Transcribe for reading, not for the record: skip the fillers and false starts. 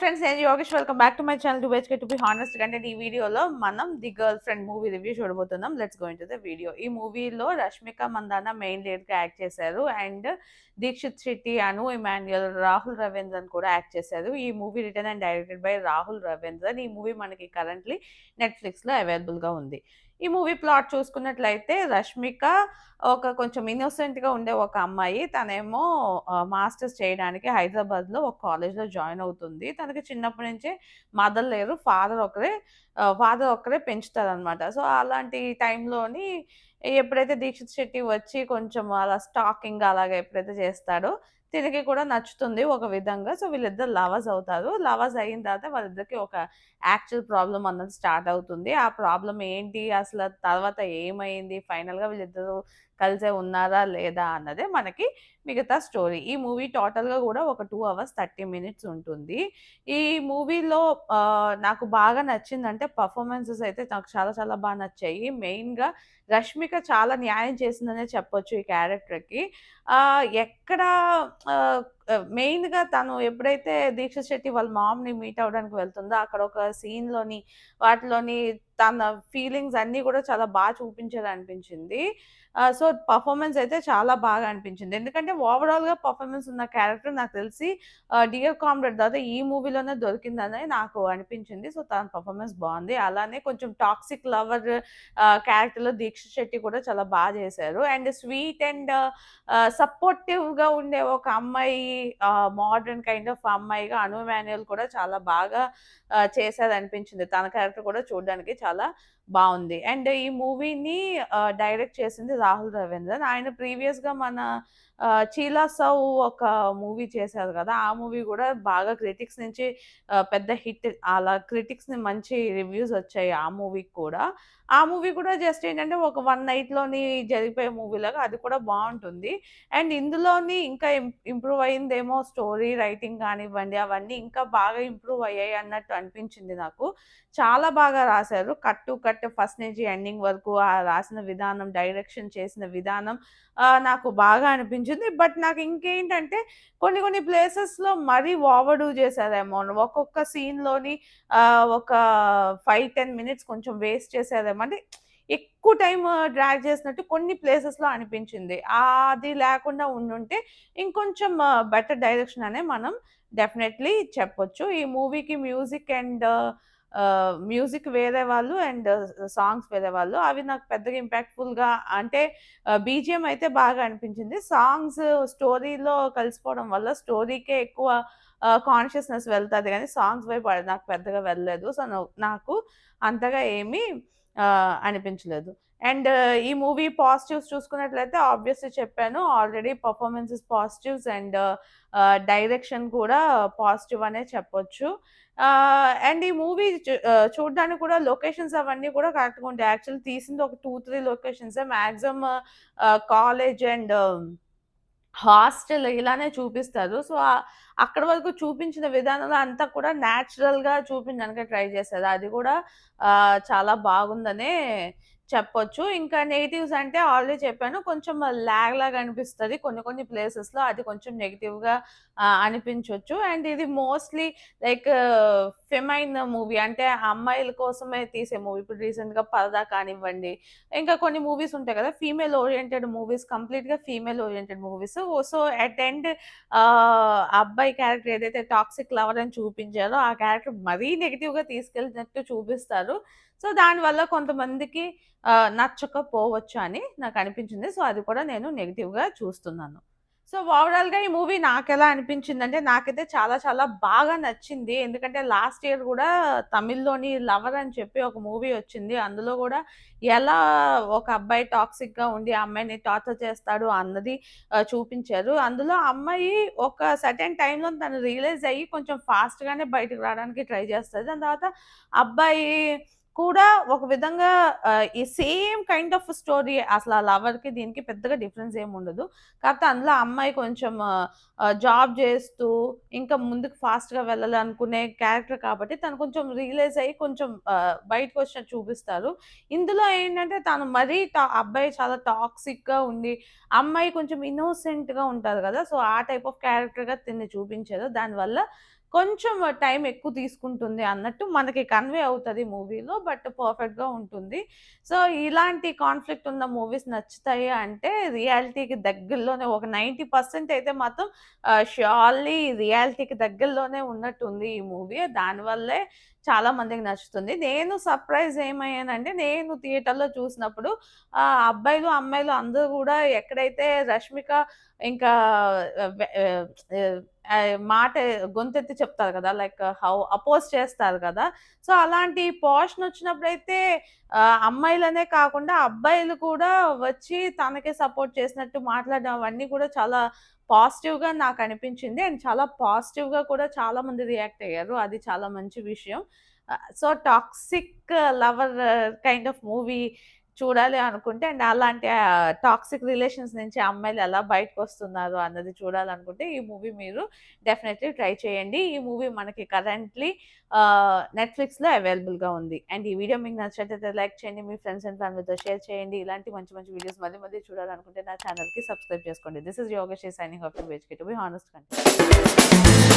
Friends, నేను Yogesh. Welcome back to my channel 2HK to be honest content. ఈ వీడియోలో మనం the girlfriend movie review చూడబోతున్నాం. Let's go into the video. ఈ మూవీలో రష్మిక మందాన మెయిన్ లీడ్గా యాక్ట్ చేశారు అండ్ దీక్షిత్ శెట్టి, అను ఇమాన్యుయల్, రాహుల్ రవీంద్రన్ కూడా యాక్ట్ చేశారు. ఈ movie written and directed by Rahul Ravindran. ఈ మూవీ మనకి కరెంట్లీ నెట్ఫ్లిక్స్లో అవైలబుల్గా ఉంది. ఈ మూవీ ప్లాట్ చూసుకున్నట్లయితే రష్మిక కొంచెం ఇన్నోసెంట్గా ఉండే ఒక అమ్మాయి. తనేమో మాస్టర్స్ చేయడానికి హైదరాబాద్లో ఒక కాలేజ్లో జాయిన్ అవుతుంది. తనకి చిన్నప్పటి నుంచే మదర్ లేరు, ఫాదర్ ఒక్కరే పెంచుతారనమాట. సో అలాంటి టైంలోని ఎప్పుడైతే దీక్షిత్ శెట్టి వచ్చి కొంచెం అలా స్టాకింగ్ అలాగా ఎప్పుడైతే చేస్తాడో తిరిగి కూడా నచ్చుతుంది ఒక విధంగా. సో వీళ్ళిద్దరు లవర్స్ అవుతారు. లవర్స్ అయిన తర్వాత వాళ్ళిద్దరికి ఒక యాక్చువల్ ప్రాబ్లం అన్నది స్టార్ట్ అవుతుంది. ఆ ప్రాబ్లం ఏంటి, అసలు తర్వాత ఏమైంది, ఫైనల్గా వీళ్ళిద్దరూ కలిసే ఉన్నారా లేదా అన్నదే మనకి మిగతా స్టోరీ. ఈ మూవీ టోటల్గా కూడా ఒక 2 hours 30 minutes ఉంటుంది. ఈ మూవీలో నాకు బాగా నచ్చిందంటే పర్ఫార్మెన్సెస్ అయితే నాకు చాలా చాలా బాగా నచ్చాయి. మెయిన్గా రష్మిక చాలా న్యాయం చేసిందనే చెప్పొచ్చు ఈ క్యారెక్టర్కి. ఎక్కడ మెయిన్గా తను ఎప్పుడైతే దీక్షిత్ శెట్టి వాళ్ళ మామ్ని మీట్ అవ్వడానికి వెళ్తుందో అక్కడ ఒక సీన్లోని వాటిలోని తన ఫీలింగ్స్ అన్నీ కూడా చాలా బాగా చూపించేది అనిపించింది. సో పర్ఫార్మెన్స్ అయితే చాలా బాగా అనిపించింది. ఎందుకంటే ఓవరాల్గా పర్ఫార్మెన్స్ ఉన్న క్యారెక్టర్ నాకు తెలిసి డియర్ కామ్రేడ్ తర్వాత ఈ మూవీలోనే దొరికిందని నాకు అనిపించింది. సో తన పర్ఫార్మెన్స్ బాగుంది. అలానే కొంచెం టాక్సిక్ లవర్ క్యారెక్టర్లో దీక్షిత్ శెట్టి కూడా చాలా బాగా చేశారు. అండ్ స్వీట్ అండ్ సపోర్టివ్గా ఉండే ఒక అమ్మాయి, మోడర్న్ కైండ్ ఆఫ్ అమ్మాయిగా అను మాన్యుయల్ కూడా చాలా బాగా చేసేది అనిపించింది. తన క్యారెక్టర్ కూడా చూడడానికి చాలా బాగుంది. అండ్ ఈ మూవీని డైరెక్ట్ చేసింది రాహుల్ రవీంద్రన్. ఆయన ప్రీవియస్గా మన చీలా సౌ ఒక మూవీ చేశారు కదా, ఆ మూవీ కూడా బాగా క్రిటిక్స్ నుంచి పెద్ద హిట్, అలా క్రిటిక్స్ని మంచి రివ్యూస్ వచ్చాయి ఆ మూవీకి కూడా. ఆ మూవీ కూడా జస్ట్ ఏంటంటే ఒక 1 nightలోని జరిగిపోయే మూవీలాగా, అది కూడా బాగుంటుంది. అండ్ ఇందులోని ఇంకా ఇంప్రూవ్ అయిందేమో స్టోరీ రైటింగ్ కానివ్వండి, అవన్నీ ఇంకా బాగా ఇంప్రూవ్ అయ్యాయి అన్నట్టు అనిపించింది నాకు. చాలా బాగా రాశారు. కట్ టు కట్ ఫస్ట్ నుంచి ఎండింగ్ వరకు ఆ రాసిన విధానం, డైరెక్షన్ చేసిన విధానం నాకు బాగా అనిపించింది. బట్ నాకు ఇంకేంటంటే కొన్ని కొన్ని ప్లేసెస్‌లో మరీ ఓవర్ డూ చేశారేమో, ఒక్కొక్క సీన్‌లోని ఒక 5, 10 minutes కొంచెం వేస్ట్ చేశారేమో, అంటే ఎక్కువ టైమ్ డ్రాగ్ చేసినట్టు కొన్ని ప్లేసెస్‌లో అనిపించింది. అది లేకుండా ఉండుంటే ఇంకొంచెం బెటర్ డైరెక్షన్ అనే మనం డెఫినెట్‌లీ చెప్పొచ్చు. ఈ మూవీకి మ్యూజిక్ వేరే వాళ్ళు అండ్ సాంగ్స్ వేరే వాళ్ళు. అవి నాకు పెద్దగా ఇంపాక్ట్‌ఫుల్‌గా అంటే బీజీఎం అయితే బాగా అనిపించింది. సాంగ్స్ స్టోరీలో కలిసిపోవడం వల్ల స్టోరీకే ఎక్కువ కాన్షియస్‌నెస్ వెళ్తది గానీ సాంగ్స్ వైపు నాకు పెద్దగా వెళ్ళలేదు. సో నాకు అంతగా ఏమీ అనిపించలేదు. అండ్ ఈ మూవీ పాజిటివ్స్ చూసుకున్నట్లయితే ఆబ్వియస్‌లీ చెప్పాను already, performances positives and direction కూడా పాజిటివ్ అనే చెప్పొచ్చు. అండ్ ఈ మూవీ చూడ్డానికి కూడా లొకేషన్స్ అవన్నీ కూడా కరెక్ట్‌గా ఉంటాయి. యాక్చువల్లీ తీసింది ఒక 2, 3 లొకేషన్సే. మాక్సిమం కాలేజ్ అండ్ హాస్టల్ ఇలానే చూపిస్తారు. సో అక్కడి వరకు చూపించిన విధానంలో అంతా కూడా న్యాచురల్‌గా చూపించడానికే ట్రై చేశారు. అది కూడా చాలా బాగుందనే చెప్పొచ్చు. ఇంకా నెగెటివ్స్ అంటే ఆల్రెడీ చెప్పాను. కొంచెం లాగ్ లాగా అనిపిస్తది కొన్ని కొన్ని ప్లేసెస్‌లో. అది కొంచెం నెగెటివ్‌గా అనిపించొచ్చు. అండ్ ఇది మోస్ట్‌లీ లైక్ ఫెమైన్ మూవీ, అంటే అమ్మాయిల కోసమే తీసే మూవీ. ఇప్పుడు రీసెంట్‌గా 'పరదా' కానివ్వండి, ఇంకా కొన్ని మూవీస్ ఉంటాయి కదా, ఫీమేల్ ఓరియెంటెడ్ మూవీస్, కంప్లీట్‌గా female oriented movies. So at end అబ్బాయి క్యారెక్టర్ ఏదైతే టాక్సిక్ లవర్ అని చూపించారో ఆ క్యారెక్టర్ మరీ నెగెటివ్‌గా తీసుకెళ్ళినట్టు చూపిస్తారు. సో దానివల్ల కొంతమందికి నచ్చకపోవచ్చు అని నాకు అనిపించింది. సో అది కూడా నేను నెగెటివ్‌గా చూస్తున్నాను. సో ఓవరాల్‌గా ఈ మూవీ నాకెలా అనిపించిందంటే, నాకైతే చాలా చాలా బాగా నచ్చింది. ఎందుకంటే లాస్ట్ ఇయర్ గూడా తమిళ్‌లోని 'లవర్' అని చెప్పి ఒక మూవీ వచ్చింది. అందులో గూడా ఎలా ఒక అబ్బాయి టాక్సిక్‌గా ఉండి ఆ అమ్మాయిని టార్చర్ చేస్తాడు అన్నది చూపించారు. అందులో అమ్మాయి ఒక సర్టెన్ టైమ్‌లో తను రియలైజ్ అయ్యి కొంచెం ఫాస్ట్‌గానే బయటకి రావడానికి ట్రై చేస్తది. దాని తర్వాత అబ్బాయి కూడా ఒక విధంగా ఈ సేమ్ కైండ్ ఆఫ్ స్టోరీ, అసలు ఆ లవర్‌కి దీనికి పెద్దగా డిఫరెన్స్ ఏముండదు. కాకపోతే అందులో అమ్మాయి కొంచెం జాబ్ చేస్తూ ఇంకా ముందుకు ఫాస్ట్‌గా వెళ్ళాలనుకునే క్యారెక్టర్ కాబట్టి తను కొంచెం రియలైజ్ అయ్యి కొంచెం బయటకొచ్చినట్టు చూపిస్తారు. ఇందులో ఏంటంటే తను మరీ అబ్బాయి చాలా టాక్సిక్‌గా ఉండి, అమ్మాయి కొంచెం ఇన్నోసెంట్‌గా ఉంటారు కదా, సో ఆ టైప్ ఆఫ్ క్యారెక్టర్‌గా తిన్ని చూపించారు. దానివల్ల కొంచెం టైం ఎక్కువ తీసుకుంటుంది అన్నట్టు మనకి కన్వే అవుతది మూవీలో. బట్ పర్ఫెక్ట్‌గా ఉంటుంది. సో, ఇలాంటి కాన్ఫ్లిక్ట్ ఉన్న మూవీస్ నచ్చుతాయి అంటే రియాలిటీకి దగ్గరలోనే ఒక 90% అయితే మాత్రం ష్యూర్‌లీ రియాలిటీకి దగ్గరలోనే ఉన్నట్టుంది ఈ మూవీ. దానివల్లే చాలా మందికి నచ్చుతుంది. నేను సర్ప్రైజ్ ఏమయ్యానంటే నేను థియేటర్‌లో చూసినప్పుడు అబ్బాయిలు, అమ్మాయిలు అందరూ గూడా ఎక్కడైతే రష్మిక ఇంకా మాట గొంతెత్తి చెప్తారు కదా! లైక్ అపోజ్ చేస్తారు కదా! సో, అలాంటి పోర్షన్ వచ్చినప్పుడైతే అమ్మాయిలనే కాకుండా అబ్బాయిలు కూడా వచ్చి తనకి సపోర్ట్ చేసినట్టు మాట్లాడడం అవన్నీ కూడా చాలా పాజిటివ్‌గా నాకనిపించింది. అండ్ చాలా పాజిటివ్‌గా కూడా చాలా మంది రియాక్ట్ అయ్యారు. అది చాలా మంచి విషయం. So, toxic lover kind of movie చూడాలి అనుకుంటే అండ్ అలాంటి టాక్సిక్ రిలేషన్స్ నుంచి అమ్మాయిలు ఎలా బయటకొస్తున్నారు అన్నది చూడాలనుకుంటే ఈ మూవీ మీరు డెఫినెట్‌లీ ట్రై చేయండి. ఈ మూవీ మనకి కరెంట్‌లీ నెట్‌ఫ్లిక్స్‌లో అవైలబుల్‌గా ఉంది. అండ్ ఈ వీడియో మీకు నచ్చినట్లయితే లైక్ చేయండి. మీ ఫ్రెండ్స్ అండ్ ఫ్యామిలీతో షేర్ చేయండి. ఇలాంటి మంచి మంచి వీడియోస్ మళ్ళీ మళ్ళీ చూడాలనుకుంటే నా ఛానెల్‌కి సబ్స్క్రైబ్ చేసుకోండి. This is Yogesh signing off to V H K to be honest content.